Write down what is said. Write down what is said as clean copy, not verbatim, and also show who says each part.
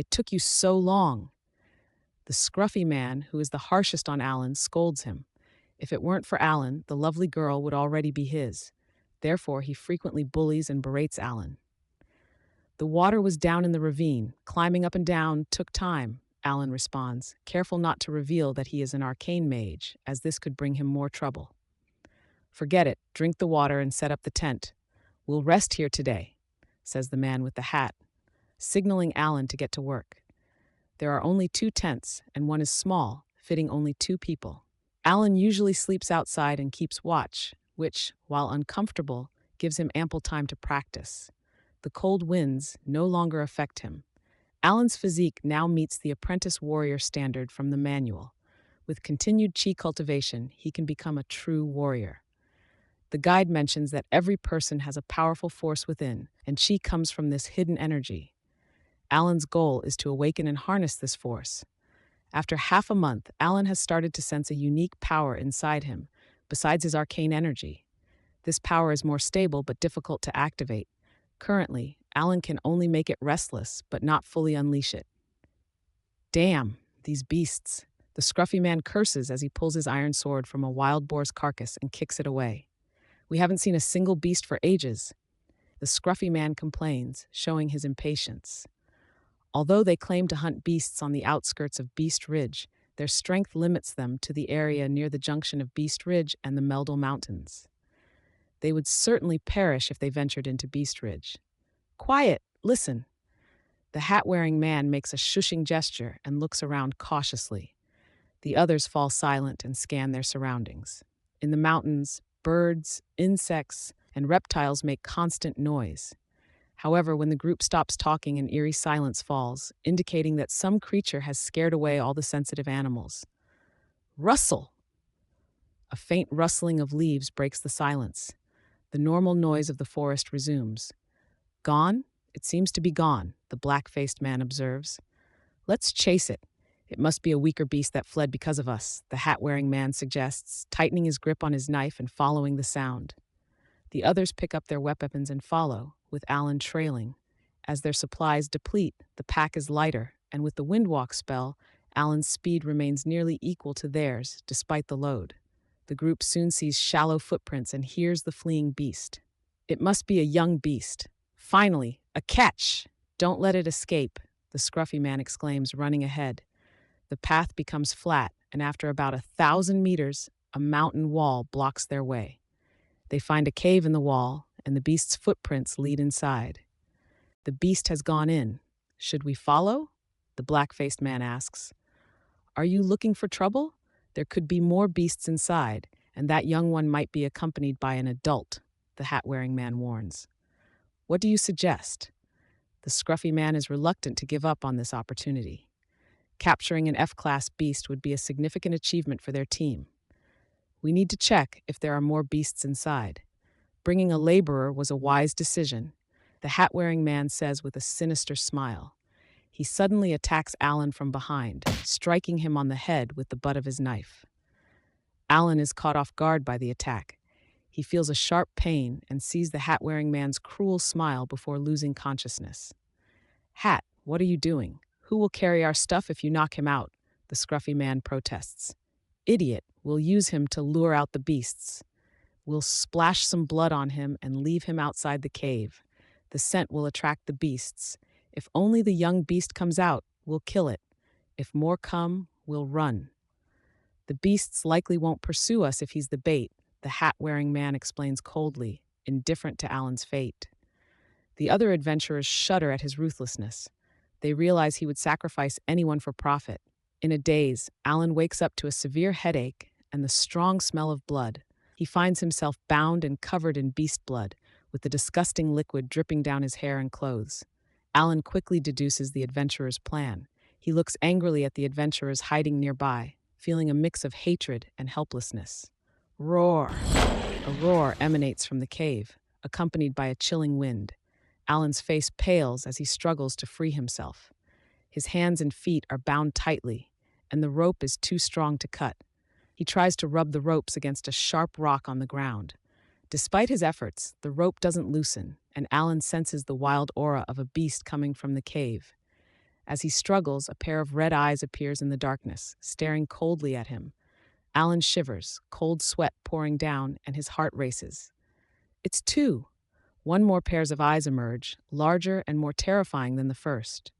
Speaker 1: It took you so long." The scruffy man, who is the harshest on Alan, scolds him. If it weren't for Alan, the lovely girl would already be his. Therefore, he frequently bullies and berates Alan. "The water was down in the ravine. Climbing up and down took time," Alan responds, careful not to reveal that he is an arcane mage, as this could bring him more trouble. "Forget it. Drink the water and set up the tent. We'll rest here today," says the man with the hat, signaling Alan to get to work. There are only 2 tents, and one is small, fitting only 2 people. Alan usually sleeps outside and keeps watch, which, while uncomfortable, gives him ample time to practice. The cold winds no longer affect him. Alan's physique now meets the apprentice warrior standard from the manual. With continued chi cultivation, he can become a true warrior. The guide mentions that every person has a powerful force within, and chi comes from this hidden energy. Alan's goal is to awaken and harness this force. After half a month, Alan has started to sense a unique power inside him, besides his arcane energy. This power is more stable but difficult to activate. Currently, Alan can only make it restless, but not fully unleash it. "Damn, these beasts." The scruffy man curses as he pulls his iron sword from a wild boar's carcass and kicks it away. "We haven't seen a single beast for ages." The scruffy man complains, showing his impatience. Although they claim to hunt beasts on the outskirts of Beast Ridge, their strength limits them to the area near the junction of Beast Ridge and the Meldal Mountains. They would certainly perish if they ventured into Beast Ridge. "Quiet, listen." The hat-wearing man makes a shushing gesture and looks around cautiously. The others fall silent and scan their surroundings. In the mountains, birds, insects, and reptiles make constant noise. However, when the group stops talking, an eerie silence falls, indicating that some creature has scared away all the sensitive animals. "Rustle!" A faint rustling of leaves breaks the silence. The normal noise of the forest resumes. "Gone? It seems to be gone," the black-faced man observes. "Let's chase it. It must be a weaker beast that fled because of us," the hat-wearing man suggests, tightening his grip on his knife and following the sound. The others pick up their weapons and follow, with Alan trailing. As their supplies deplete, the pack is lighter, and with the windwalk spell, Alan's speed remains nearly equal to theirs, despite the load. The group soon sees shallow footprints and hears the fleeing beast. "It must be a young beast. Finally, a catch! Don't let it escape," the scruffy man exclaims, running ahead. The path becomes flat, and after about 1,000 meters, a mountain wall blocks their way. They find a cave in the wall, and the beast's footprints lead inside. "The beast has gone in. Should we follow?" the black-faced man asks. "Are you looking for trouble? There could be more beasts inside, and that young one might be accompanied by an adult," the hat-wearing man warns. "What do you suggest?" The scruffy man is reluctant to give up on this opportunity. Capturing an F-class beast would be a significant achievement for their team. "We need to check if there are more beasts inside. Bringing a laborer was a wise decision," the hat-wearing man says with a sinister smile. He suddenly attacks Alan from behind, striking him on the head with the butt of his knife. Alan is caught off guard by the attack. He feels a sharp pain and sees the hat-wearing man's cruel smile before losing consciousness. "Hat, what are you doing? Who will carry our stuff if you knock him out?" the scruffy man protests. "Idiot, we'll use him to lure out the beasts. We'll splash some blood on him and leave him outside the cave. The scent will attract the beasts. If only the young beast comes out, we'll kill it. If more come, we'll run. The beasts likely won't pursue us if he's the bait," the hat-wearing man explains coldly, indifferent to Alan's fate. The other adventurers shudder at his ruthlessness. They realize he would sacrifice anyone for profit. In a daze, Alan wakes up to a severe headache and the strong smell of blood. He finds himself bound and covered in beast blood, with the disgusting liquid dripping down his hair and clothes. Alan quickly deduces the adventurer's plan. He looks angrily at the adventurers hiding nearby, feeling a mix of hatred and helplessness. Roar! A roar emanates from the cave, accompanied by a chilling wind. Alan's face pales as he struggles to free himself. His hands and feet are bound tightly, and the rope is too strong to cut. He tries to rub the ropes against a sharp rock on the ground. Despite his efforts, the rope doesn't loosen, and Alan senses the wild aura of a beast coming from the cave. As he struggles, a pair of red eyes appears in the darkness, staring coldly at him. Alan shivers, cold sweat pouring down, and his heart races. It's two. One more pairs of eyes emerge, larger and more terrifying than the first.